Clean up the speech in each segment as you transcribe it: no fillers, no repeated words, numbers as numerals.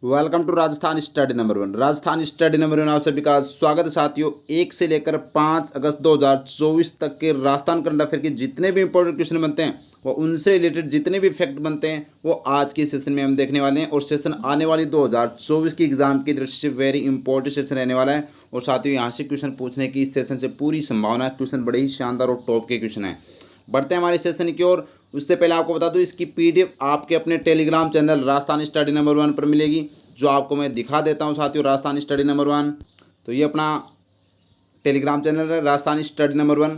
Welcome to Rajasthan study number 1। Rajasthan study number 1 आप सभी का स्वागत है साथियों। 1 से लेकर 5 अगस्त 2024 तक के राजस्थान करंट अफेयर के जितने भी इंपॉर्टेंट क्वेश्चन बनते हैं वो उनसे रिलेटेड जितने भी फैक्ट बनते हैं वो आज के सेशन में हम देखने वाले हैं। और सेशन आने वाली 2024 की एग्जाम की दृष्टि से वेरी इंपॉर्टेंट सेशन रहने वाला है। और साथियों यहाँ से क्वेश्चन पूछने की इस सेशन से पूरी संभावना है। क्वेश्चन बड़े ही शानदार और टॉप के क्वेश्चन हैं। बढ़ते हैं हमारे सेशन की ओर। उससे पहले आपको बता दूं इसकी पीडीएफ आपके अपने Telegram channel Rajasthan study number 1 पर मिलेगी, जो आपको मैं दिखा देता हूं साथियों। राजस्थान स्टडी नंबर 1, तो ये अपना टेलीग्राम चैनल है राजस्थान स्टडी नंबर 1।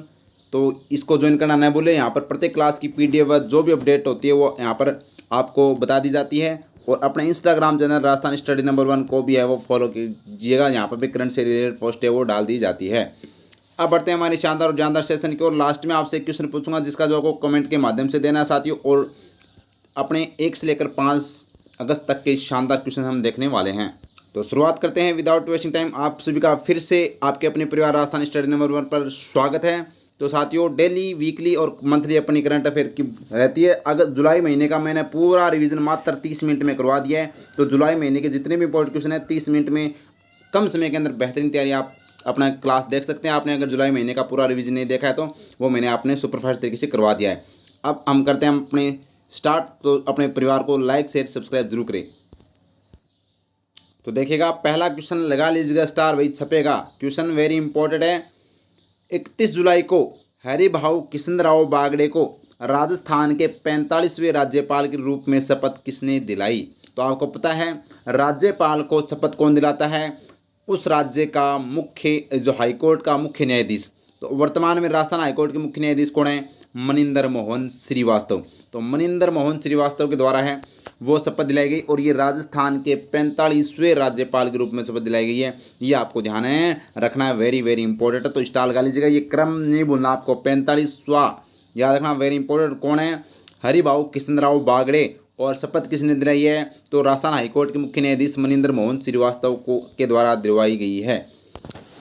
तो इसको ज्वाइन करना न भूलें। यहाँ पर प्रत्येक क्लास की पीडीएफ जो भी अपडेट होती है वो यहाँ पर आपको बता दी जाती है। और अपने Instagram channel Rajasthan study number 1 को भी है वो फॉलो कीजिएगा। यहाँ पर भी करंट से रिलेटेड पोस्ट है वो डाल दी जाती है। अब बढ़ते हैं हमारी शानदार और जानदार सेशन की ओर। लास्ट में आपसे एक क्वेश्चन पूछूंगा जिसका जो आपको कमेंट के माध्यम से देना है साथियों। और अपने 1 से लेकर 5 अगस्त तक के शानदार क्वेश्चन हम देखने वाले हैं। तो शुरुआत करते हैं विदाउट वेस्टिंग टाइम। आप सभी का फिर से आपके अपने परिवार राजस्थान स्टडी नंबर 1 पर स्वागत है। तो साथियों डेली, वीकली और मंथली अपनी करंट अफेयर की रहती है। अगस्त जुलाई महीने का मैंने पूरा रिवीजन मात्र 30 मिनट में करवा दिया है। तो जुलाई महीने के जितने भी इंपॉर्टेंट क्वेश्चन हैं 30 मिनट में कम समय के अंदर बेहतरीन तैयारी आप अपना क्लास देख सकते हैं। आपने अगर जुलाई महीने का पूरा रिवीजन नहीं देखा है तो वो मैंने आपने सुपरफास्ट तरीके से करवा दिया है। अब हम करते हैं अपने स्टार्ट। तो अपने परिवार को लाइक शेयर सब्सक्राइब जरूर करें। तो देखिएगा पहला क्वेश्चन लगा लीजिएगा स्टार, वही छपेगा। क्वेश्चन वेरी इंपॉर्टेंट है। 31 जुलाई को हरिभाऊ कृष्णराव बागड़े को राजस्थान के 45वें राज्यपाल के रूप में शपथ किसने दिलाई? तो आपको पता है राज्यपाल को शपथ कौन दिलाता है? उस राज्य का मुख्य जो हाईकोर्ट का मुख्य न्यायाधीश। तो वर्तमान में राजस्थान हाईकोर्ट के मुख्य न्यायाधीश कौन है? मनिंदर मोहन श्रीवास्तव। तो मनिंदर मोहन श्रीवास्तव के द्वारा है वो शपथ दिलाई गई। और ये राजस्थान के 45वें राज्यपाल के रूप में शपथ दिलाई गई है। ये आपको ध्यान है रखना है, वेरी वेरी इंपॉर्टेंट है। तो स्टार लगा लीजिएगा, ये क्रम नहीं भूलना आपको। 45वां याद रखना, वेरी इंपॉर्टेंट। कौन है? हरिभाऊ कृष्णराव बागड़े। और शपथ किसने दिलाई है? तो राजस्थान हाईकोर्ट के मुख्य न्यायाधीश मनिंदर मोहन श्रीवास्तव को के द्वारा दिलवाई गई है।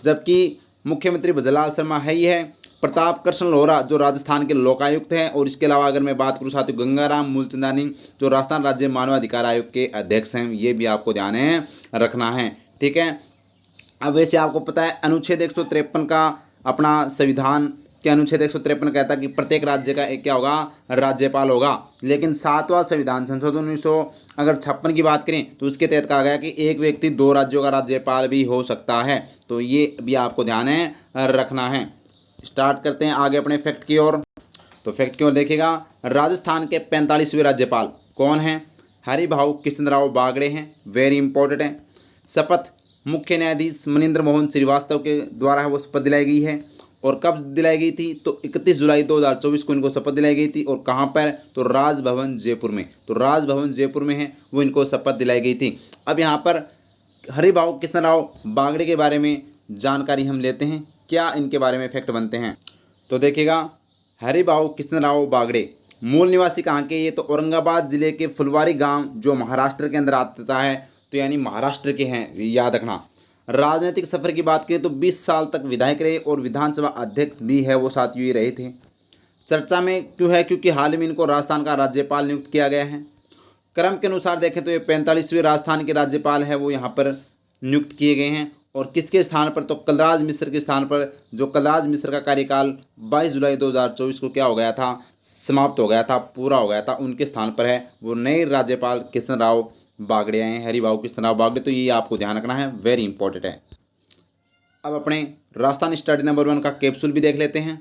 जबकि मुख्यमंत्री भजनलाल शर्मा है ही है। प्रताप कृष्ण लोहरा जो राजस्थान के लोकायुक्त हैं। और इसके अलावा अगर मैं बात करूँ साथियों गंगाराम मूलचंदानी जो राजस्थान राज्य मानवाधिकार आयोग के अध्यक्ष हैं। ये भी आपको ध्यान है रखना है, ठीक है। अब वैसे आपको पता है अनुच्छेद 153 का अपना संविधान के अनुच्छेद 153 कहता है कि प्रत्येक राज्य का एक क्या होगा? राज्यपाल होगा। लेकिन 7वां संविधान संशोधन 1956 की बात करें तो उसके तहत कहा गया कि एक व्यक्ति 2 राज्यों का राज्यपाल भी हो सकता है। तो ये भी आपको ध्यान है रखना है। स्टार्ट करते हैं आगे अपने फैक्ट की ओर। तो फैक्ट की ओर देखिएगा, राजस्थान के 45वें राज्यपाल कौन हैं? हरिभाऊ कृष्णराव बागड़े हैं, वेरी इंपॉर्टेंट है। शपथ मुख्य न्यायाधीश मनिंदर मोहन श्रीवास्तव के द्वारा है वो शपथ दिलाई गई है। और कब दिलाई गई थी? तो 31 जुलाई 2024 को इनको शपथ दिलाई गई थी। और कहाँ पर? तो राजभवन जयपुर में। तो राजभवन जयपुर में है वो इनको शपथ दिलाई गई थी। अब यहाँ पर हरिभाऊ कृष्णराव बागड़े के बारे में जानकारी हम लेते हैं, क्या इनके बारे में फैक्ट बनते हैं। तो देखिएगा हरिभाऊ कृष्णराव बागड़े मूल निवासी कहाँ के? ये तो औरंगाबाद जिले के फुलवारी गांव जो महाराष्ट्र के अंदर आता है। तो यानी महाराष्ट्र के हैं, याद रखना। राजनीतिक सफर की बात करें तो 20 साल तक विधायक रहे और विधानसभा अध्यक्ष भी है वो साथियों ही रहे थे। चर्चा में क्यों है? क्योंकि हाल में इनको राजस्थान का राज्यपाल नियुक्त किया गया है। क्रम के अनुसार देखें तो ये 45वें राजस्थान के राज्यपाल है वो यहाँ पर नियुक्त किए गए हैं। और किसके स्थान पर? तो कलराज मिश्र के स्थान पर। जो कलराज मिश्र का कार्यकाल 22 जुलाई 2024 को क्या हो गया था? समाप्त हो गया था, पूरा हो गया था। उनके स्थान पर है वो नए राज्यपाल कृष्णराव बागड़े आए हैं, हरिभाऊ कृष्णराव बागड़े। तो ये आपको ध्यान रखना है, वेरी इंपॉर्टेंट है। अब अपने राजस्थान स्टडी नंबर 1 का कैप्सूल भी देख लेते हैं।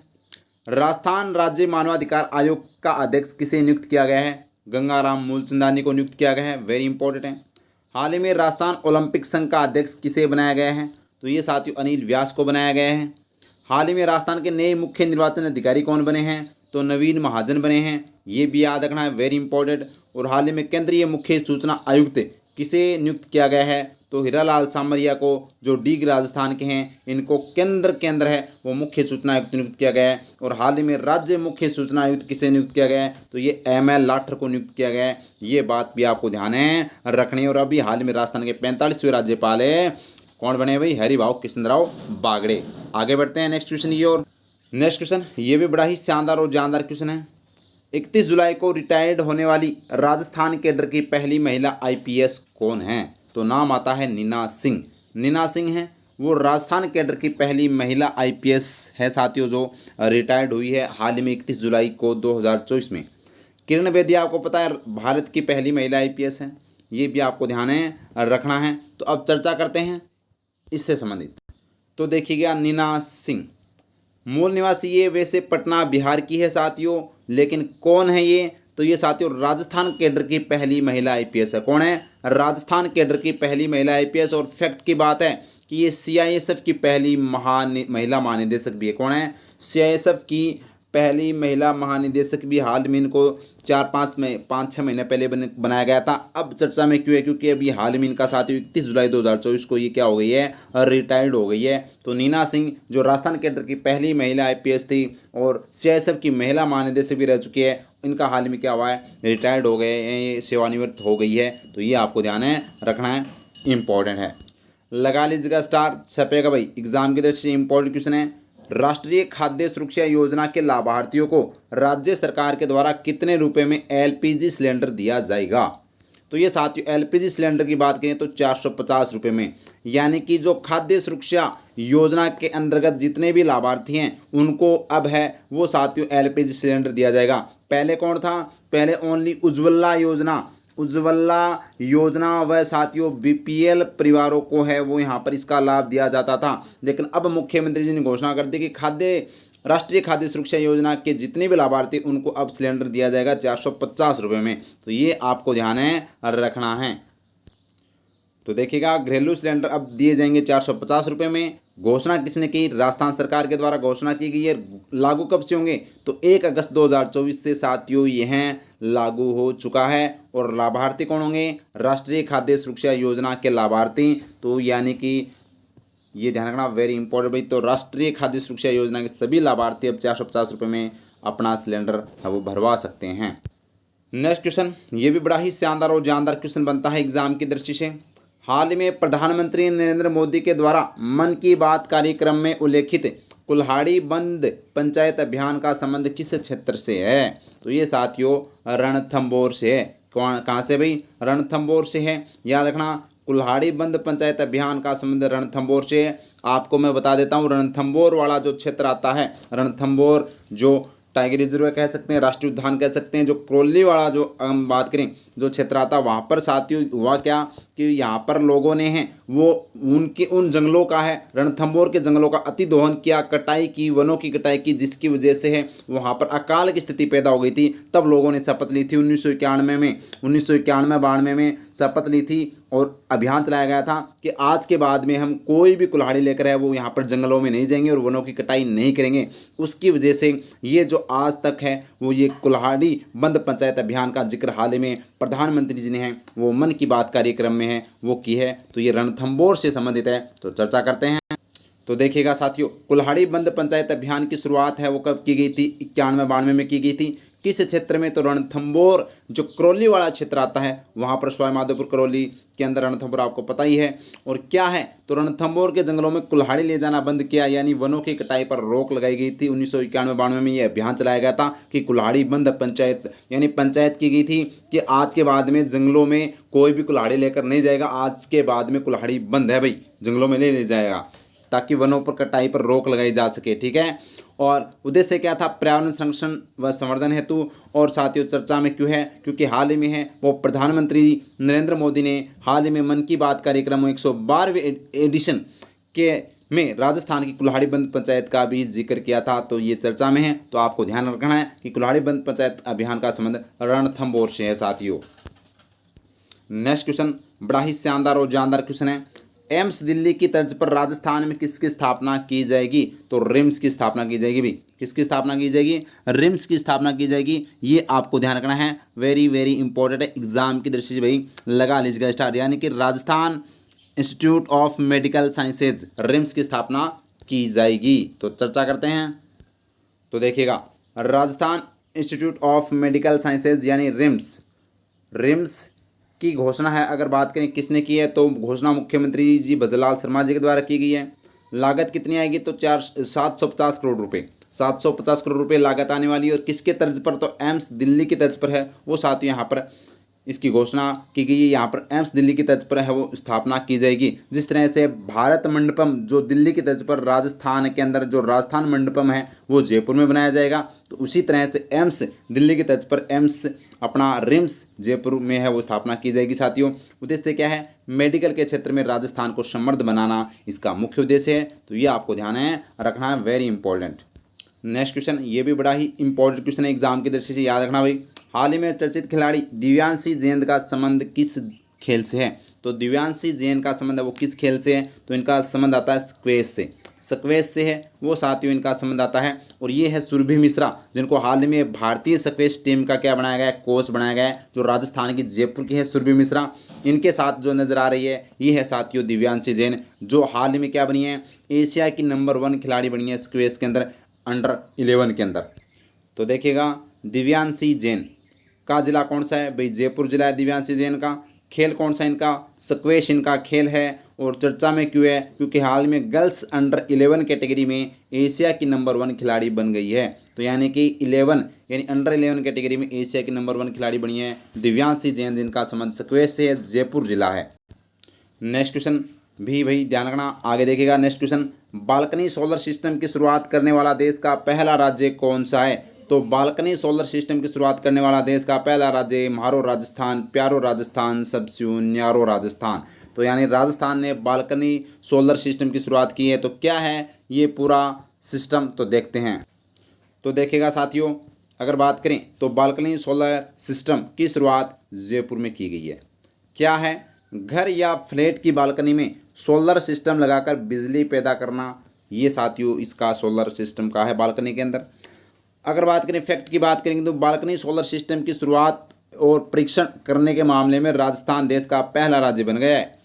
राजस्थान राज्य मानवाधिकार आयोग का अध्यक्ष किसे नियुक्त किया गया है? गंगाराम मूलचंदानी को नियुक्त किया गया है, वेरी इंपॉर्टेंट है। हाल ही में राजस्थान ओलंपिक संघ का अध्यक्ष किसे बनाया गया है? तो ये साथियों अनिल व्यास को बनाया गया है। हाल ही में राजस्थान के नए मुख्य निर्वाचन अधिकारी कौन बने हैं? तो नवीन महाजन बने हैं, ये भी याद रखना है, वेरी इंपॉर्टेंट। और हाल ही में केंद्रीय मुख्य सूचना आयुक्त किसे नियुक्त किया गया है? तो हीरालाल सामरिया को जो डीग राजस्थान के हैं इनको केंद्र के अंदर है वो मुख्य सूचना आयुक्त नियुक्त किया गया है। और हाल ही में राज्य मुख्य सूचना आयुक्त किसे नियुक्त किया गया है? तो ये ML लाठर को नियुक्त किया गया है, ये बात भी आपको ध्यान है रखनी है। और अभी हाल में राजस्थान के 45वें राज्यपाल है कौन बने भाई? हरिभाऊ कृष्णराव बागड़े। आगे बढ़ते हैं नेक्स्ट क्वेश्चन की ओर। नेक्स्ट क्वेश्चन ये भी बड़ा ही शानदार और जानदार क्वेश्चन है। 31 जुलाई को रिटायर्ड होने वाली राजस्थान कैडर की पहली महिला IPS कौन है? तो नाम आता है नीना सिंह। नीना सिंह हैं वो राजस्थान कैडर की पहली महिला आईपीएस है साथियों, जो रिटायर्ड हुई है हाल ही में 31 जुलाई को 2024 में। किरण बेदी आपको पता है भारत की पहली महिला आईपीएस है, ये भी आपको ध्यान रखना है। तो अब चर्चा करते हैं इससे संबंधित। तो देखिएगा नीना सिंह मूल निवासी ये वैसे पटना बिहार की है साथियों, लेकिन कौन है ये? तो ये साथियों राजस्थान कैडर की पहली महिला आईपीएस है। कौन है? राजस्थान कैडर की पहली महिला आईपीएस। और फैक्ट की बात है कि ये सीआईएसएफ की पहली महिला महानिदेशक भी है। कौन है? सीआईएसएफ की पहली महिला महानिदेशक भी हाल में इनको 5-6 महीने पहले बनाया गया था। अब चर्चा में क्यों है? क्योंकि अभी हाल में इनका साथियों 31 जुलाई 2024 को ये क्या हो गई है? रिटायर्ड हो गई है। तो नीना सिंह जो राजस्थान कैडर की पहली महिला आईपीएस थी और सीआईएसएफ की महिला महानिदेशक भी रह चुकी है, इनका हाल में क्या हुआ है? रिटायर्ड हो गए हैं, सेवानिवृत्त हो गई है। तो ये आपको ध्यान रखना है, इम्पोर्टेंट है। लगा लीजिएगा स्टार, छपेगा भाई, एग्जाम की दृष्टि से इम्पोर्टेंट क्वेश्चन है। राष्ट्रीय खाद्य सुरक्षा योजना के लाभार्थियों को राज्य सरकार के द्वारा कितने रुपए में एलपीजी सिलेंडर दिया जाएगा? तो ये साथियों एलपीजी सिलेंडर की बात करें तो 450 रुपये में, यानी कि जो खाद्य सुरक्षा योजना के अंतर्गत जितने भी लाभार्थी हैं उनको अब है वो साथियों एलपीजी सिलेंडर दिया जाएगा। पहले कौन था? पहले ओनली उज्ज्वला योजना व साथियों बीपीएल परिवारों को है वो यहाँ पर इसका लाभ दिया जाता था। लेकिन अब मुख्यमंत्री जी ने घोषणा कर दी कि राष्ट्रीय खाद्य सुरक्षा योजना के जितने भी लाभार्थी उनको अब सिलेंडर दिया जाएगा 450 रुपये में। तो ये आपको ध्यान रखना है। तो देखिएगा घरेलू सिलेंडर अब दिए जाएंगे 450 रुपये में। घोषणा किसने की? राजस्थान सरकार के द्वारा घोषणा की गई है। लागू कब से होंगे? तो 1 अगस्त 2024 से साथियों यह लागू हो चुका है। और लाभार्थी कौन होंगे? राष्ट्रीय खाद्य सुरक्षा योजना के लाभार्थी। तो यानी कि ये ध्यान रखना, वेरी इंपॉर्टेंट भाई। तो राष्ट्रीय खाद्य सुरक्षा योजना के सभी लाभार्थी अब 450 रुपये में अपना सिलेंडर वो भरवा सकते हैं। नेक्स्ट क्वेश्चन, ये भी बड़ा ही शानदार और जानदार क्वेश्चन बनता है एग्जाम की दृष्टि से। हाल में प्रधानमंत्री नरेंद्र मोदी के द्वारा मन की बात कार्यक्रम में उल्लेखित कुल्हाड़ी बंद पंचायत अभियान का संबंध किस क्षेत्र से है? तो ये साथियों रणथंभौर से है। कहाँ से भाई? रणथंभौर से है। याद रखना, कुल्हाड़ी बंद पंचायत अभियान का संबंध रणथंभौर से है। आपको मैं बता देता हूँ, रणथंभौर वाला जो क्षेत्र आता है, रणथंभौर जो टाइगर रिजर्व कह सकते हैं, राष्ट्रीय उद्यान कह सकते हैं, जो क्रोली वाला जो हम बात करें जो क्षेत्र आता है, वहाँ पर साथियों हुआ क्या कि यहाँ पर लोगों ने हैं वो उन जंगलों का है, रणथंभौर के जंगलों का अति दोहन किया, कटाई की, वनों की कटाई की, जिसकी वजह से है वहाँ पर अकाल की स्थिति पैदा हो गई थी। तब लोगों ने शपथ ली थी 1991-92 में शपथ ली थी और अभियान चलाया गया था कि आज के बाद में हम कोई भी कुल्हाड़ी लेकर है वो यहाँ पर जंगलों में नहीं जाएंगे और वनों की कटाई नहीं करेंगे। उसकी वजह से ये जो आज तक है वो ये कुल्हाड़ी बंद पंचायत अभियान का जिक्र हाल ही में प्रधानमंत्री जी ने है वो मन की बात कार्यक्रम में है वो की है। तो ये रणथंभौर से संबंधित है। तो चर्चा करते हैं। तो देखिएगा साथियों, कुल्हाड़ी बंद पंचायत अभियान की शुरुआत है वो कब की गई थी? 91-92 में की गई थी। किस क्षेत्र में? तो रणथंभौर जो करौली वाला क्षेत्र आता है वहाँ पर, सवाई माधोपुर करौली के अंदर रणथंभौर आपको पता ही है। और क्या है तो रणथंभौर के जंगलों में कुल्हाड़ी ले जाना बंद किया, यानी वनों की कटाई पर रोक लगाई गई थी। 1991-92 में ये अभियान चलाया गया था कि कुल्हाड़ी बंद पंचायत यानी पंचायत की गई थी कि आज के बाद में जंगलों में कोई भी कुल्हाड़ी लेकर नहीं जाएगा। आज के बाद में कुल्हाड़ी बंद है भाई, जंगलों में ले जाएगा ताकि वनों पर कटाई पर रोक लगाई जा सके। ठीक है। और उद्देश्य क्या था? पर्यावरण संरक्षण व संवर्धन हेतु। और साथियों चर्चा में क्यों है? क्योंकि हाल ही में है वो प्रधानमंत्री नरेंद्र मोदी ने हाल ही में मन की बात कार्यक्रम 112वें एडिशन के में राजस्थान की कुल्हाड़ी बंद पंचायत का भी जिक्र किया था। तो ये चर्चा में है। तो आपको ध्यान रखना है कि कुल्हाड़ी बंद पंचायत अभियान का संबंध रणथंभौर से है साथियों। नेक्स्ट क्वेश्चन बड़ा ही शानदार और जानदार क्वेश्चन है। एम्स दिल्ली की तर्ज पर राजस्थान में किसकी स्थापना की जाएगी? तो रिम्स की स्थापना की जाएगी भाई। किसकी स्थापना की जाएगी? रिम्स की स्थापना की जाएगी। ये आपको ध्यान रखना है, वेरी वेरी इंपॉर्टेंट है एग्जाम की दृष्टि से भाई। लगा लीजिएगा स्टार, यानी कि Rajasthan institute of medical sciences RIMS की स्थापना की जाएगी। तो चर्चा करते हैं। तो देखिएगा, Rajasthan institute of medical sciences यानी रिम्स की घोषणा है अगर बात करें किसने की है तो घोषणा मुख्यमंत्री जी भजनलाल शर्मा जी के द्वारा की गई है। लागत कितनी आएगी? तो 750 करोड़ रुपए, 750 करोड़ रुपए लागत आने वाली है। और किसके तर्ज पर? तो एम्स दिल्ली की तर्ज पर है वो साथ यहाँ पर इसकी घोषणा की गई है। यहाँ पर एम्स दिल्ली की तर्ज पर है वो स्थापना की जाएगी। जिस तरह से भारत मंडपम जो दिल्ली की तर्ज पर राजस्थान के अंदर जो राजस्थान मंडपम है वो जयपुर में बनाया जाएगा, तो उसी तरह से एम्स दिल्ली की तर्ज पर एम्स अपना रिम्स जयपुर में है वो स्थापना की जाएगी। साथियों, उद्देश्य क्या है? मेडिकल के क्षेत्र में राजस्थान को समृद्ध बनाना इसका मुख्य उद्देश्य है। तो ये आपको ध्यान है रखना है, वेरी इंपॉर्टेंट। नेक्स्ट क्वेश्चन, ये भी बड़ा ही इंपॉर्टेंट क्वेश्चन है, एग्जाम की दृष्टि से याद रखना भाई। हाल ही में चर्चित खिलाड़ी दिव्यांशी जैन का संबंध किस खेल से है? तो दिव्यांशी जैन का संबंध है वो किस खेल से है? तो इनका संबंध आता है स्क्वैश से, स्क्वैश से है वो साथियों इनका संबंध आता है। और ये है सुरभि मिश्रा, जिनको हाल ही में भारतीय स्क्वैश टीम का क्या बनाया गया है? कोच बनाया गया है, जो राजस्थान की जयपुर की है सुरभि मिश्रा। इनके साथ जो नजर आ रही है ये है साथियों दिव्यांशी जैन, जो हाल ही में क्या बनी है? एशिया की नंबर 1 खिलाड़ी बनी है स्क्वैश के अंदर, अंडर 11 के अंदर। तो देखिएगा दिव्यांशी जैन का जिला कौन सा है? भाई जयपुर जिला है दिव्यांशी जैन का। खेल कौन सा इनका? स्क्वैश इनका खेल है। और चर्चा में क्यों है? क्योंकि हाल में गर्ल्स अंडर 11 कैटेगरी में एशिया की नंबर 1 खिलाड़ी बन गई है। तो यानी कि 11 यानी अंडर 11 कैटेगरी में एशिया की नंबर 1 खिलाड़ी बनी है दिव्यांशी जैन, जिनका संबंध स्क्वैश से है, जयपुर जिला है। नेक्स्ट क्वेश्चन भी भाई ध्यान रखना, आगे देखिएगा। Next question, balcony solar system की शुरुआत करने वाला देश का पहला राज्य कौन सा है? तो बालकनी सोलर सिस्टम की शुरुआत करने वाला देश का पहला राज्य म्हारो राजस्थान, प्यारो राजस्थान, सबस्यू न्यारो राजस्थान। तो यानी राजस्थान ने बालकनी सोलर सिस्टम की शुरुआत की है। तो क्या है ये पूरा सिस्टम? तो देखते हैं। तो देखिएगा साथियों, अगर बात करें तो बालकनी सोलर सिस्टम की शुरुआत जयपुर में की गई है। क्या है? घर या फ्लैट की बालकनी में सोलर सिस्टम लगाकर बिजली पैदा करना, ये साथियों इसका सोलर सिस्टम का है बालकनी के अंदर। अगर बात करें फैक्ट की बात करेंगे तो बालकनी सोलर सिस्टम की शुरुआत और परीक्षण करने के मामले में राजस्थान देश का पहला राज्य बन गया है।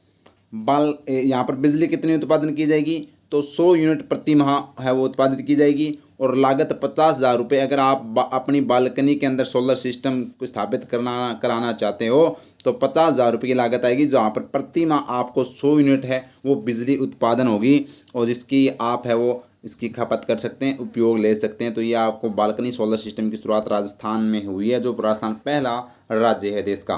यहाँ पर बिजली कितनी उत्पादन की जाएगी? तो 100 यूनिट प्रति माह है वो उत्पादित की जाएगी। और लागत 50,000 रुपये। अगर आप अपनी बालकनी के अंदर सोलर सिस्टम को स्थापित कराना चाहते हो तो 50,000 रुपये की लागत आएगी, जहाँ पर प्रति माह आपको 100 यूनिट है वो बिजली उत्पादन होगी और जिसकी आप है वो इसकी खपत कर सकते हैं, उपयोग ले सकते हैं। तो ये आपको बालकनी सोलर सिस्टम की शुरुआत राजस्थान में हुई है, जो राजस्थान पहला राज्य है देश का।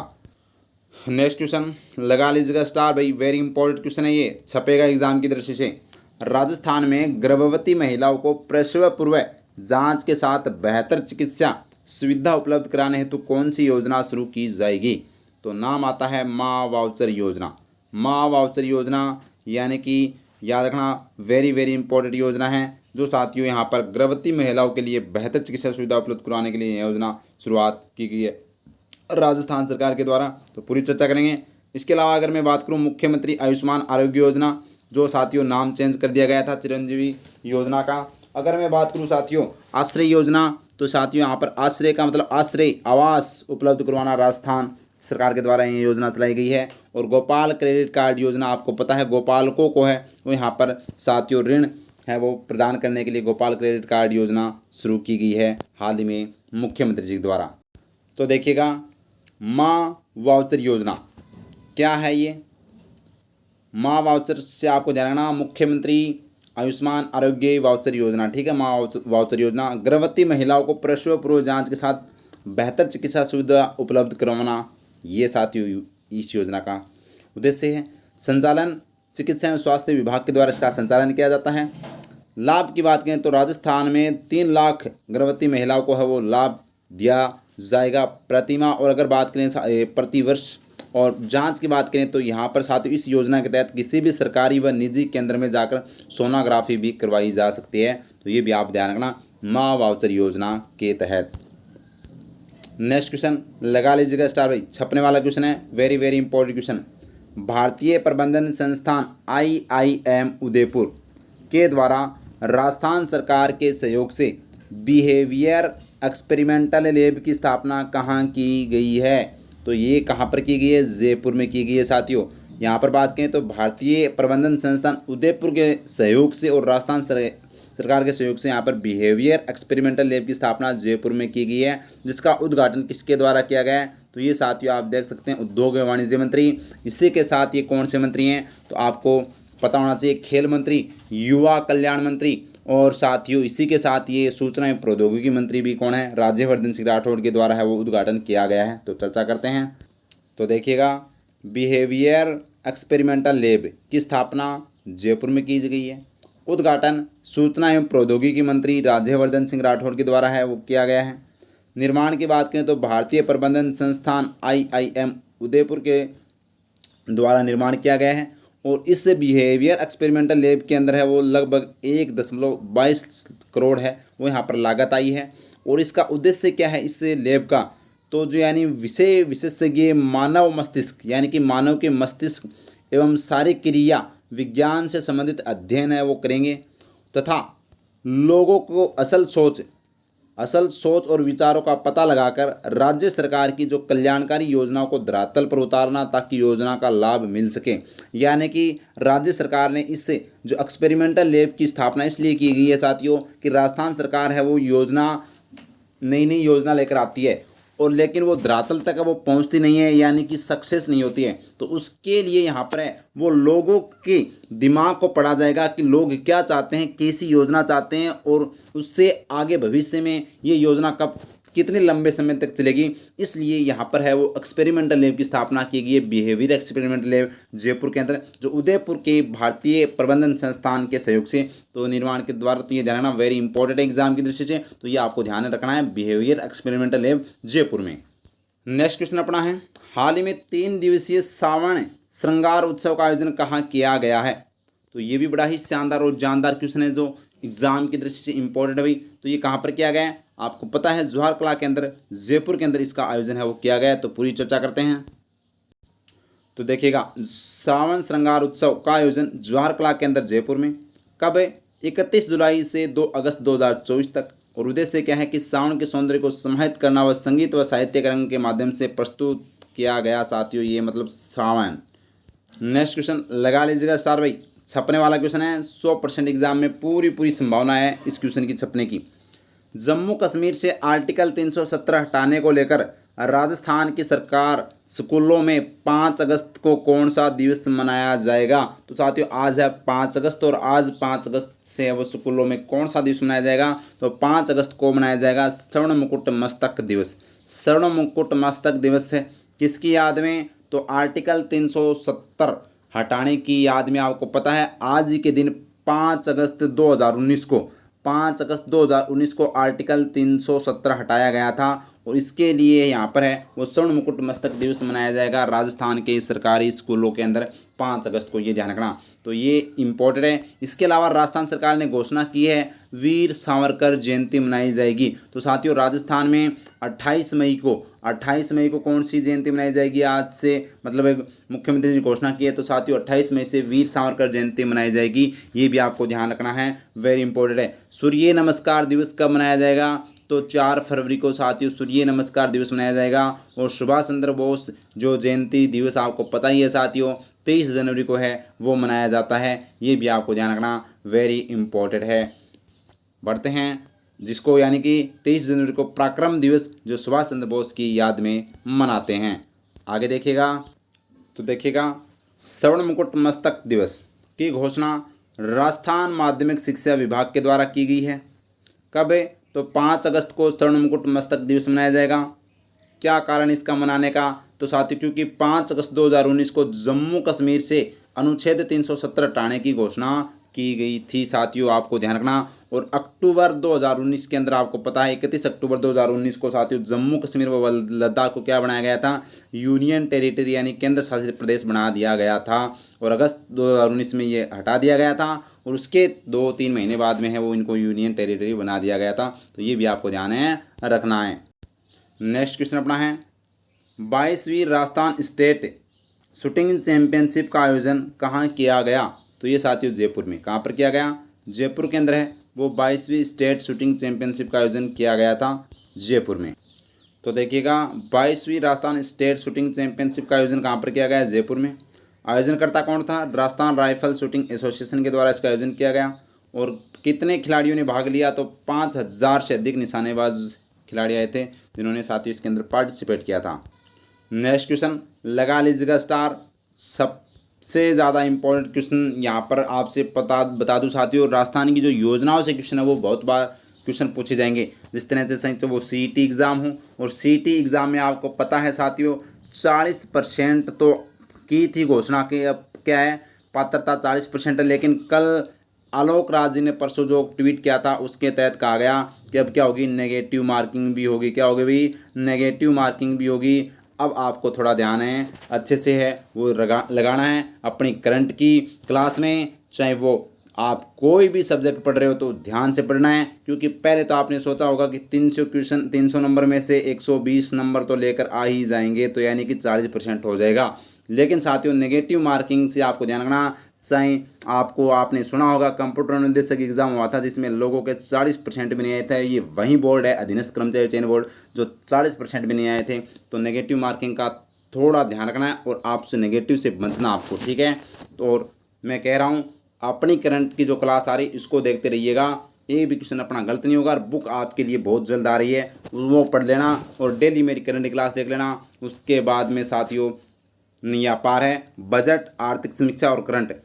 नेक्स्ट क्वेश्चन लगा लीजिएगा स्टार भाई, वेरी इंपॉर्टेंट क्वेश्चन है ये, छपेगा एग्जाम की दृष्टि से। राजस्थान में गर्भवती महिलाओं को प्रसव पूर्व जांच के साथ बेहतर चिकित्सा सुविधा उपलब्ध कराने हेतु कौन सी योजना शुरू की जाएगी? तो नाम आता है माँ वाउचर योजना। माँ वाउचर योजना यानी कि याद रखना वेरी वेरी इंपॉर्टेंट योजना है, जो साथियों यहाँ पर गर्भवती महिलाओं के लिए बेहतर चिकित्सा सुविधा उपलब्ध कराने के लिए योजना शुरुआत की गई है राजस्थान सरकार के द्वारा। तो पूरी चर्चा करेंगे। इसके अलावा अगर मैं बात करूँ मुख्यमंत्री आयुष्मान आरोग्य योजना, जो साथियों नाम चेंज कर दिया गया था चिरंजीवी योजना का। अगर मैं बात करूँ साथियों आश्रय योजना, तो साथियों यहाँ पर आश्रय का मतलब आश्रय आवास उपलब्ध करवाना राजस्थान सरकार के द्वारा ये योजना चलाई गई है। और गोपाल क्रेडिट कार्ड योजना, आपको पता है गोपालकों को है वो यहाँ पर साथियों ऋण है वो प्रदान करने के लिए गोपाल क्रेडिट कार्ड योजना शुरू की गई है हाल ही में मुख्यमंत्री जी द्वारा। तो देखिएगा माँ वाउचर योजना क्या है ये? माँ वाउचर से आपको ध्यान रखना, मुख्यमंत्री आयुष्मान आरोग्य वाउचर योजना, ठीक है। माँ वाउचर योजना गर्भवती महिलाओं को प्रसव पूर्व जांच के साथ बेहतर चिकित्सा सुविधा उपलब्ध करवाना, ये साथियों इस योजना का उद्देश्य है। संचालन चिकित्सा एवं स्वास्थ्य विभाग के द्वारा इसका संचालन किया जाता है। लाभ की बात करें तो राजस्थान में 3 लाख गर्भवती महिलाओं को है वो लाभ दिया जाएगा प्रति माह। और अगर बात करें प्रति वर्ष और जांच की बात करें तो यहाँ पर साथियों इस योजना के तहत किसी भी सरकारी व निजी केंद्र में जाकर सोनोग्राफी भी करवाई जा सकती है। तो ये भी आप ध्यान रखना माँ वाउचर योजना के तहत। नेक्स्ट क्वेश्चन लगा लीजिएगा स्टार भाई, छपने वाला क्वेश्चन है, वेरी वेरी इंपॉर्टेंट क्वेश्चन। भारतीय प्रबंधन संस्थान IIM उदयपुर के द्वारा राजस्थान सरकार के सहयोग से बिहेवियर एक्सपेरिमेंटल लैब की स्थापना कहाँ की गई है? तो ये कहाँ पर की गई है? जयपुर में की गई है साथियों। यहाँ पर बात करें तो भारतीय प्रबंधन संस्थान उदयपुर के सहयोग से और राजस्थान सरकार के सहयोग से यहाँ पर बिहेवियर एक्सपेरिमेंटल लैब की स्थापना जयपुर में की गई है, जिसका उद्घाटन किसके द्वारा किया गया है? तो ये साथियों आप देख सकते हैं उद्योग एवं वाणिज्य मंत्री। इसी के साथ ये कौन से मंत्री हैं? तो आपको पता होना चाहिए खेल मंत्री, युवा कल्याण मंत्री और साथियों इसी के साथ ये सूचना एवं प्रौद्योगिकी मंत्री भी कौन है? राज्यवर्धन सिंह राठौड़ के द्वारा है वो उद्घाटन किया गया है। तो चर्चा करते हैं। तो देखिएगा, बिहेवियर एक्सपेरिमेंटल लैब की स्थापना जयपुर में की गई है। उद्घाटन सूचना एवं प्रौद्योगिकी मंत्री राज्यवर्धन सिंह राठौड़ के द्वारा है वो किया गया है। निर्माण की बात करें तो भारतीय प्रबंधन संस्थान IIM उदयपुर के द्वारा निर्माण किया गया है। और इस बिहेवियर एक्सपेरिमेंटल लैब के अंदर है वो लगभग 1.22 करोड़ है वो यहाँ पर लागत आई है। और इसका उद्देश्य क्या है इस लैब का, तो जो यानी विषय विशेषज्ञ मानव मस्तिष्क यानी कि मानव के मस्तिष्क एवं सारी क्रिया विज्ञान से संबंधित अध्ययन है वो करेंगे तथा लोगों को असल सोच और विचारों का पता लगाकर राज्य सरकार की जो कल्याणकारी योजनाओं को धरातल पर उतारना ताकि योजना का लाभ मिल सके। यानी कि राज्य सरकार ने इससे जो एक्सपेरिमेंटल लैब की स्थापना इसलिए की गई है साथियों कि राजस्थान सरकार है वो नई योजना लेकर आती है और लेकिन वो धरातल तक वो पहुंचती नहीं है, यानी कि सक्सेस नहीं होती है। तो उसके लिए यहाँ पर है वो लोगों के दिमाग को पढ़ा जाएगा कि लोग क्या चाहते हैं, कैसी योजना चाहते हैं और उससे आगे भविष्य में ये योजना कब कितने लंबे समय तक चलेगी। इसलिए यहाँ पर है वो एक्सपेरिमेंटल लैब की स्थापना की गई है, बिहेवियर एक्सपेरिमेंटल लैब जयपुर के अंदर, जो उदयपुर के भारतीय प्रबंधन संस्थान के सहयोग से तो निर्माण के द्वारा। तो ये ध्यान रखना, वेरी इंपॉर्टेंट एग्जाम की दृष्टि से, तो ये आपको ध्यान रखना है, बिहेवियर एक्सपेरिमेंटल लैब जयपुर में। नेक्स्ट क्वेश्चन अपना है, हाल ही में 3 दिवसीय सावन श्रृंगार उत्सव का आयोजन कहाँ किया गया है। तो ये भी बड़ा ही शानदार और जानदार क्वेश्चन है जो एग्जाम की दृष्टि से इंपॉर्टेंट है भाई। तो ये कहाँ पर किया गया है, आपको पता है जवाहर कला के अंदर जयपुर के अंदर इसका आयोजन है वो किया गया है। तो पूरी चर्चा करते हैं। तो देखिएगा, सावन श्रृंगार उत्सव का आयोजन जवाहर कला के अंदर जयपुर में कब है, 31 जुलाई से 2 अगस्त 2024 तक। और उद्देश्य क्या है कि सावन के सौंदर्य को समाहित करना व संगीत व साहित्यिक रंग के माध्यम से प्रस्तुत किया गया साथियों, ये मतलब सावन। नेक्स्ट क्वेश्चन लगा लीजिएगा स्टार भाई, छपने वाला क्वेश्चन है, 100% एग्जाम में पूरी संभावना है इस क्वेश्चन की छपने की। जम्मू कश्मीर से आर्टिकल 317 हटाने को लेकर राजस्थान की सरकार स्कूलों में 5 अगस्त को कौन सा दिवस मनाया जाएगा। तो साथियों आज है 5 अगस्त और आज 5 अगस्त से वो स्कूलों में कौन सा दिवस मनाया जाएगा। तो 5 अगस्त को मनाया जाएगा स्वर्ण मुकुट मस्तक दिवस। स्वर्ण मुकुट मस्तक दिवस है किसकी याद में, तो आर्टिकल 370 हटाने की याद में। आपको पता है आज ही के दिन 5 अगस्त 2019 को आर्टिकल 317 हटाया गया था और इसके लिए यहाँ पर है वो स्वर्ण मुकुट मस्तक दिवस मनाया जाएगा राजस्थान के सरकारी स्कूलों के अंदर 5 अगस्त को, ये ध्यान रखना। तो ये इम्पोर्टेंट है। इसके अलावा राजस्थान सरकार ने घोषणा की है वीर सावरकर जयंती मनाई जाएगी। तो साथियों राजस्थान में 28 मई को कौन सी जयंती मनाई जाएगी, आज से मतलब एक मुख्यमंत्री ने घोषणा की है। तो साथियों 28 मई से वीर सावरकर जयंती मनाई जाएगी, ये भी आपको ध्यान रखना है, वेरी इंपॉर्टेंट है। सूर्य नमस्कार दिवस कब मनाया जाएगा, तो 4 फरवरी को साथियों सूर्य नमस्कार दिवस मनाया जाएगा। और सुभाष चंद्र बोस जो जयंती दिवस आपको पता ही है साथियों 23 जनवरी को है वो मनाया जाता है, ये भी आपको ध्यान रखना, वेरी इंपॉर्टेंट है। बढ़ते हैं जिसको यानी कि 23 जनवरी को पराक्रम दिवस जो सुभाष चंद्र बोस की याद में मनाते हैं। आगे देखिएगा, तो देखिएगा स्वर्ण मुकुट मस्तक दिवस की घोषणा राजस्थान माध्यमिक शिक्षा विभाग के द्वारा की गई है। कब है, तो 5 अगस्त को स्वर्ण मुकुट मस्तक दिवस मनाया जाएगा। क्या कारण इसका मनाने का, तो साथियों क्योंकि 5 अगस्त 2019 को जम्मू कश्मीर से अनुच्छेद 370 हटाने की घोषणा की गई थी साथियों, आपको ध्यान रखना। और अक्टूबर 2019 के अंदर आपको पता है 31 अक्टूबर 2019 को साथियों जम्मू कश्मीर व लद्दाख को क्या बनाया गया था, यूनियन टेरिटरी यानी केंद्र शासित प्रदेश बना दिया गया था। और अगस्त 2019 में ये हटा दिया गया था और उसके 2-3 महीने बाद में है वो इनको यूनियन टेरिटरी बना दिया गया था। तो ये भी आपको ध्यान है रखना है। नेक्स्ट क्वेश्चन अपना है, 22वीं राजस्थान स्टेट शूटिंग चैंपियनशिप का आयोजन कहाँ किया गया। तो ये साथियों जयपुर में, कहाँ पर किया गया, जयपुर के अंदर है वो 22वीं स्टेट शूटिंग चैंपियनशिप का आयोजन किया गया था जयपुर में। तो देखिएगा 22वीं राजस्थान स्टेट शूटिंग चैंपियनशिप का आयोजन कहाँ पर किया गया, जयपुर में। आयोजनकर्ता कौन था, राजस्थान राइफल शूटिंग एसोसिएशन के द्वारा इसका आयोजन किया गया। और कितने खिलाड़ियों ने भाग लिया, तो 5000 से अधिक निशानेबाज खिलाड़ी आए थे जिन्होंने साथियों इसके अंदर पार्टिसिपेट किया था। नेक्स्ट क्वेश्चन लगा लीजिएगा स्टार, सबसे ज़्यादा इंपॉर्टेंट क्वेश्चन यहाँ पर आपसे बता दूँ साथियों, राजस्थान की जो योजनाओं से क्वेश्चन है वो बहुत बार क्वेश्चन पूछे जाएंगे। जिस तरह से सही तो वो CET एग्ज़ाम हो, और CET एग्ज़ाम में आपको पता है साथियों 40% तो की थी घोषणा कि अब क्या है, पात्रता 40% है, लेकिन कल आलोक राज जी ने परसों जो ट्वीट किया था उसके तहत कहा गया कि अब क्या होगी, नेगेटिव मार्किंग भी होगी। क्या होगी भाई, नेगेटिव मार्किंग भी होगी। अब आपको थोड़ा ध्यान है अच्छे से है वो लगाना है अपनी करंट की क्लास में, चाहे वो आप कोई भी सब्जेक्ट पढ़ रहे हो तो ध्यान से पढ़ना है, क्योंकि पहले तो आपने सोचा होगा कि 300 क्वेश्चन 300 नंबर में से 120 नंबर तो लेकर आ ही जाएंगे, तो यानी कि 40% हो जाएगा। लेकिन साथियों नेगेटिव मार्किंग से आपको ध्यान रखना, चाहे आपने सुना होगा कंप्यूटर निदेशक एग्जाम हुआ था जिसमें लोगों के 40% भी नहीं आए थे। ये वही बोर्ड है अधीनस्थ कर्मचारी चयन बोर्ड जो 40% भी नहीं आए थे। तो नेगेटिव मार्किंग का थोड़ा ध्यान रखना है और आपसे नेगेटिव से बचना आपको, ठीक है। तो और मैं कह रहा हूँ अपनी करंट की जो क्लास आ रही इसको देखते रहिएगा, एक भी क्वेश्चन अपना गलत नहीं होगा। और बुक आपके लिए बहुत जल्द आ रही है, वो पढ़ लेना और डेली मेरी करंट की क्लास देख लेना। उसके बाद में साथियों नहीं आ पा रहे बजट, आर्थिक समीक्षा और करंट,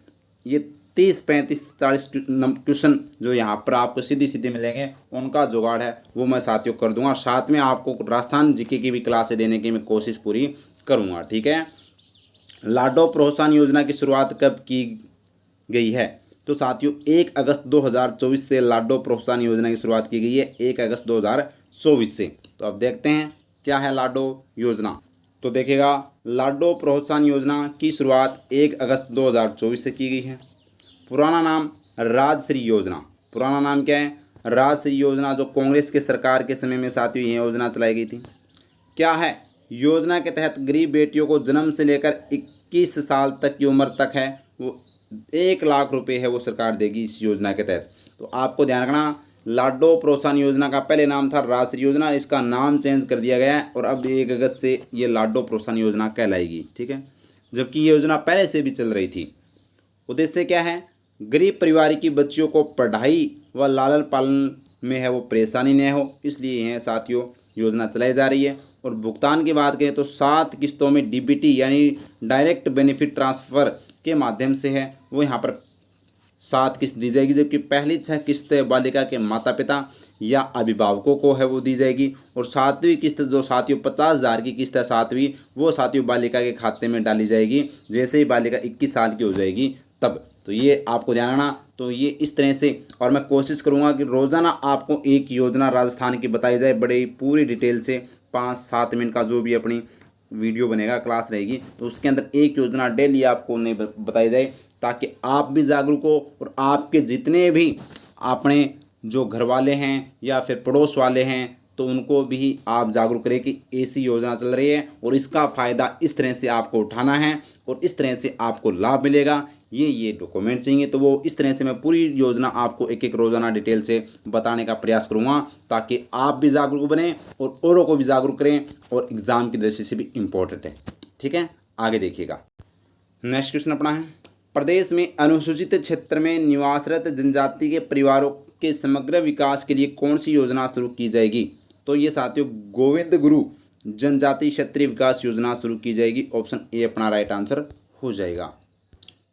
ये 30 35 40 क्वेश्चन जो यहाँ पर आपको सीधे मिलेंगे उनका जुगाड़ है वो मैं साथियों कर दूंगा। साथ में आपको राजस्थान जीके की भी क्लासें देने की मैं कोशिश पूरी करूँगा, ठीक है। लाडो प्रोत्साहन योजना की शुरुआत कब की गई है? तो साथियों 1 अगस्त 2024 से लाडो प्रोत्साहन योजना की शुरुआत की गई है, 1 अगस्त 2024 से। तो अब देखते हैं क्या है लाडो योजना। तो देखिएगा लाडो प्रोत्साहन योजना की शुरुआत 1 अगस्त 2024 से की गई है। पुराना नाम राजश्री योजना। पुराना नाम क्या है? राजश्री योजना, जो कांग्रेस के सरकार के समय में साथियों ये योजना चलाई गई थी। क्या है? योजना के तहत गरीब बेटियों को जन्म से लेकर 21 साल तक की उम्र तक है वो 1 लाख रुपए है वो सरकार देगी इस योजना के तहत। तो आपको ध्यान रखना लाडो प्रोत्साहन योजना का पहले नाम था राजश्री योजना, इसका नाम चेंज कर दिया गया है और अब 1 अगस्त से ये लाडो प्रोत्साहन योजना कहलाएगी, ठीक है। जबकि ये योजना पहले से भी चल रही थी। उद्देश्य क्या है? गरीब परिवार की बच्चियों को पढ़ाई व लालन पालन में है वो परेशानी न हो, इसलिए है साथियों योजना चलाई जा रही है। और भुगतान की बात करें तो 7 किस्तों में डीबीटी यानी डायरेक्ट बेनिफिट ट्रांसफ़र के माध्यम से है वो यहाँ पर 7 किस्त दी जाएगी, जबकि पहली 6 किस्तें बालिका के माता पिता या अभिभावकों को है वो दी जाएगी। और 7वीं किस्त जो साथियों 50,000 की किस्त है 7वीं, वो साथियों बालिका के खाते में डाली जाएगी जैसे ही बालिका 21 साल की हो जाएगी तब। तो ये आपको ध्यान रखना। तो ये इस तरह से, और मैं कोशिश करूँगा कि रोज़ाना आपको एक योजना राजस्थान की बताई जाए बड़े पूरी डिटेल से, 5-7 मिनट का जो भी अपनी वीडियो बनेगा क्लास रहेगी तो उसके अंदर एक योजना डेली आपको नहीं बताई जाए, ताकि आप भी जागरूक हो और आपके जितने भी अपने जो घर वाले हैं या फिर पड़ोस वाले हैं तो उनको भी आप जागरूक करें कि ऐसी योजना चल रही है और इसका फ़ायदा इस तरह से आपको उठाना है और इस तरह से आपको लाभ मिलेगा। ये डॉक्यूमेंट चाहिए तो वो इस तरह से मैं पूरी योजना आपको एक एक रोज़ाना डिटेल से बताने का प्रयास करूँगा, ताकि आप भी जागरूक बने और औरों को भी जागरूक करें और एग्ज़ाम की दृष्टि से भी इम्पोर्टेंट है, ठीक है। आगे देखिएगा नेक्स्ट क्वेश्चन अपना है, प्रदेश में अनुसूचित क्षेत्र में निवासरत जनजाति के परिवारों के समग्र विकास के लिए कौन सी योजना शुरू की जाएगी? तो ये साथियों गोविंद गुरु जनजाति क्षेत्रीय विकास योजना शुरू की जाएगी। ऑप्शन ए अपना राइट आंसर हो जाएगा।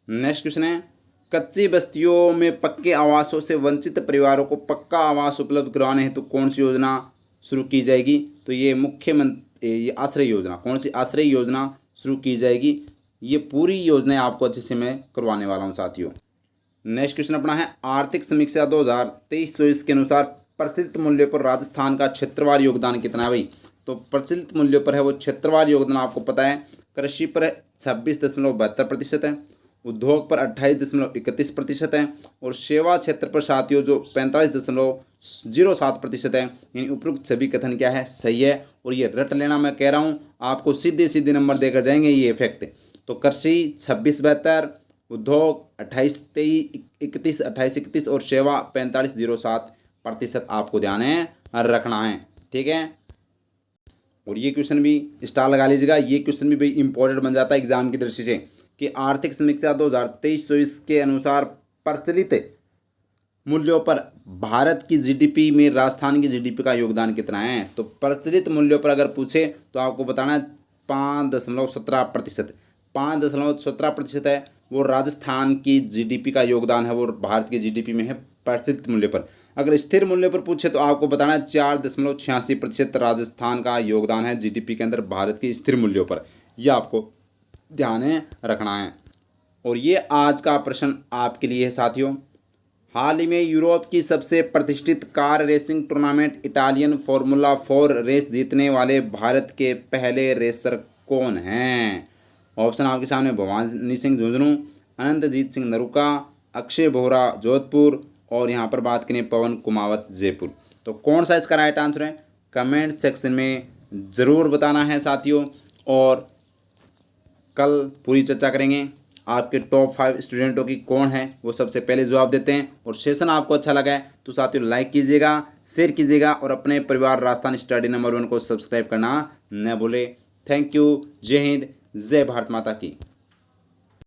नेक्स्ट क्वेश्चन है, कच्ची बस्तियों में पक्के आवासों से वंचित परिवारों को पक्का आवास उपलब्ध करवाने हेतु कौन सी योजना शुरू की जाएगी? तो ये ये आश्रय योजना, कौन सी आश्रय योजना शुरू की जाएगी? ये पूरी योजनाएं आपको अच्छे से मैं करवाने वाला हूं साथियों। नेक्स्ट क्वेश्चन अपना है, आर्थिक समीक्षा 2023-24 के अनुसार प्रचलित मूल्य पर राजस्थान का क्षेत्रवार योगदान कितना है भाई? तो प्रचलित मूल्य पर है वो क्षेत्रवार योगदान आपको पता है, कृषि पर 26.72% है, उद्योग पर 28.31% है और सेवा क्षेत्र पर साथियों जो 45.07% है। यानी उपरोक्त सभी कथन क्या है? सही है। और ये रट लेना, मैं कह रहा हूँ आपको सीधे नंबर देकर जाएंगे ये इफेक्ट। तो कृषि 26.72, उद्योग 28.31 और सेवा 45.07% आपको ध्यान है रखना है, ठीक है। और ये क्वेश्चन भी स्टार लगा लीजिएगा, ये क्वेश्चन भी भाई इंपॉर्टेंट बन जाता है एग्जाम की दृष्टि से कि आर्थिक समीक्षा 2023-24 के अनुसार प्रचलित मूल्यों पर भारत की जीडीपी में राजस्थान की जीडीपी का योगदान कितना है? तो प्रचलित मूल्यों पर अगर पूछे तो आपको बताना है 5.17%। 5.17% है वो राजस्थान की जीडीपी का योगदान है, वो भारत की जीडीपी में है प्रचलित मूल्य पर। अगर स्थिर मूल्य पर पूछे तो आपको बताना है 4.86% राजस्थान का योगदान है जीडीपी के अंदर भारत के स्थिर मूल्यों पर। यह आपको ध्यान में रखना है। और ये आज का प्रश्न आपके लिए है साथियों। हाल ही में यूरोप की सबसे प्रतिष्ठित car racing tournament Italian formula 4 race जीतने वाले भारत के पहले रेसर कौन हैं? ऑप्शन आपके सामने: भवानी सिंह झुंझुनू, अनंतजीत सिंह नरूका, अक्षय बोहरा जोधपुर और यहाँ पर बात करें पवन कुमावत जयपुर। तो कौन सा इसका राइट आंसर है? कमेंट सेक्शन में ज़रूर बताना है साथियों। और कल पूरी चर्चा करेंगे आपके टॉप 5 स्टूडेंटों की कौन है वो सबसे पहले जवाब देते हैं। और सेशन आपको अच्छा लगा है तो साथियों लाइक कीजिएगा, शेयर कीजिएगा और अपने परिवार राजस्थान स्टडी नंबर 1 को सब्सक्राइब करना न भूलें। Thank you. जय हिंद, जय भारत माता की।